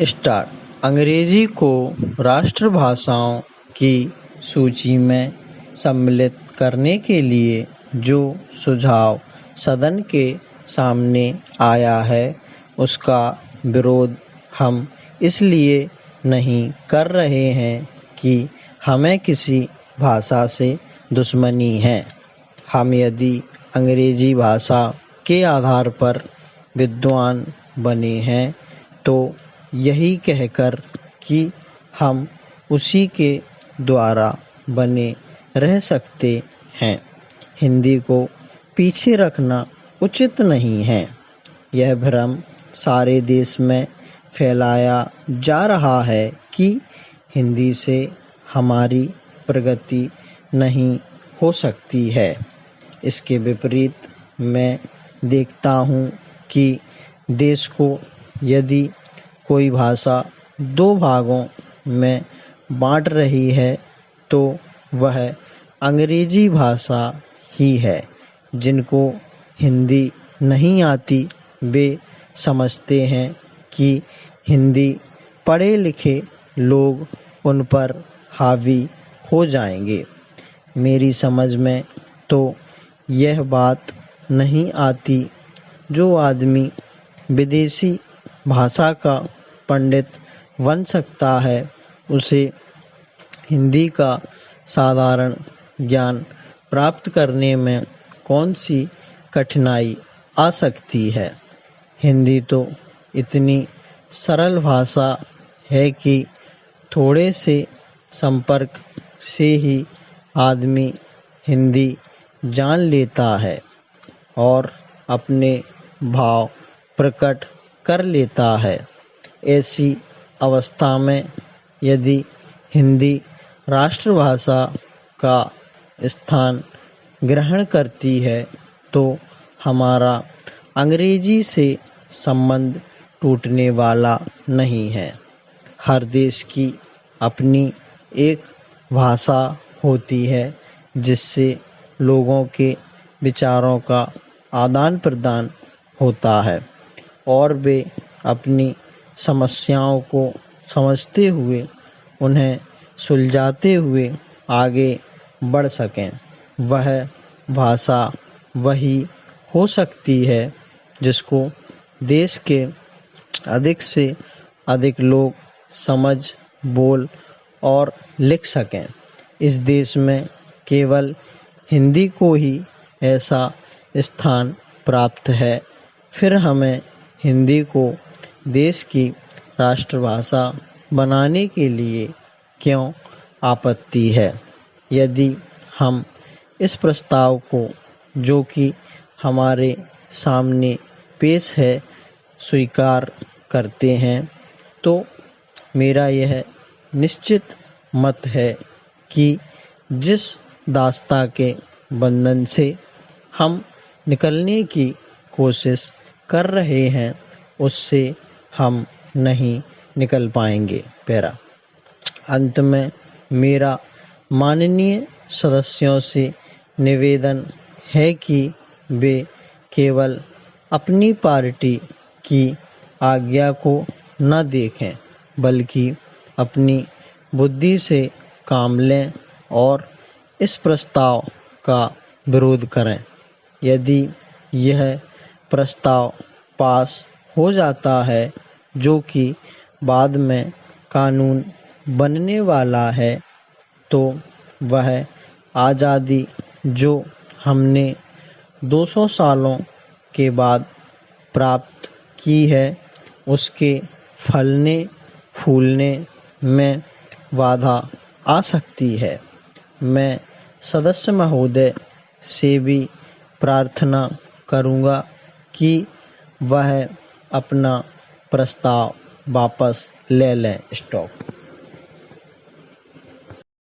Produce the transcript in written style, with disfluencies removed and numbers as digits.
Start. अंग्रेजी को राष्ट्रभाषाओं की सूची में सम्मिलित करने के लिए जो सुझाव सदन के सामने आया है, उसका विरोध हम इसलिए नहीं कर रहे हैं कि हमें किसी भाषा से दुश्मनी है। हम यदि अंग्रेजी भाषा के आधार पर विद्वान बने हैं तो यही कहकर कि हम उसी के द्वारा बने रह सकते हैं। हिंदी को पीछे रखना उचित नहीं है। यह भ्रम सारे देश में फैलाया जा रहा है कि हिंदी से हमारी प्रगति नहीं हो सकती है। इसके विपरीत मैं देखता हूँ कि देश को यदि कोई भाषा दो भागों में बांट रही है तो वह अंग्रेजी भाषा ही है। जिनको हिंदी नहीं आती वे समझते हैं कि हिंदी पढ़े लिखे लोग उन पर हावी हो जाएंगे। मेरी समझ में तो यह बात नहीं आती। जो आदमी विदेशी भाषा का पंडित बन सकता है, उसे हिंदी का साधारण ज्ञान प्राप्त करने में कौन सी कठिनाई आ सकती है। हिंदी तो इतनी सरल भाषा है कि थोड़े से संपर्क से ही आदमी हिंदी जान लेता है और अपने भाव प्रकट कर लेता है। ऐसी अवस्था में यदि हिंदी राष्ट्रभाषा का स्थान ग्रहण करती है तो हमारा अंग्रेजी से संबंध टूटने वाला नहीं है। हर देश की अपनी एक भाषा होती है जिससे लोगों के विचारों का आदान प्रदान होता है और वे अपनी समस्याओं को समझते हुए उन्हें सुलझाते हुए आगे बढ़ सकें। वह भाषा वही हो सकती है जिसको देश के अधिक से अधिक लोग समझ, बोल और लिख सकें। इस देश में केवल हिंदी को ही ऐसा स्थान प्राप्त है। फिर हमें हिंदी को देश की राष्ट्रभाषा बनाने के लिए क्यों आपत्ति है। यदि हम इस प्रस्ताव को, जो कि हमारे सामने पेश है, स्वीकार करते हैं तो मेरा यह निश्चित मत है कि जिस दास्तां के बंधन से हम निकलने की कोशिश कर रहे हैं उससे हम नहीं निकल पाएंगे। पैरा। अंत में मेरा माननीय सदस्यों से निवेदन है कि वे केवल अपनी पार्टी की आज्ञा को न देखें बल्कि अपनी बुद्धि से काम लें और इस प्रस्ताव का विरोध करें। यदि यह प्रस्ताव पास हो जाता है, जो कि बाद में कानून बनने वाला है, तो वह आज़ादी जो हमने 200 सालों के बाद प्राप्त की है, उसके फलने फूलने में बाधा आ सकती है। मैं सदस्य महोदय से भी प्रार्थना करूँगा कि वह अपना प्रस्ताव वापस ले लें। स्टॉप।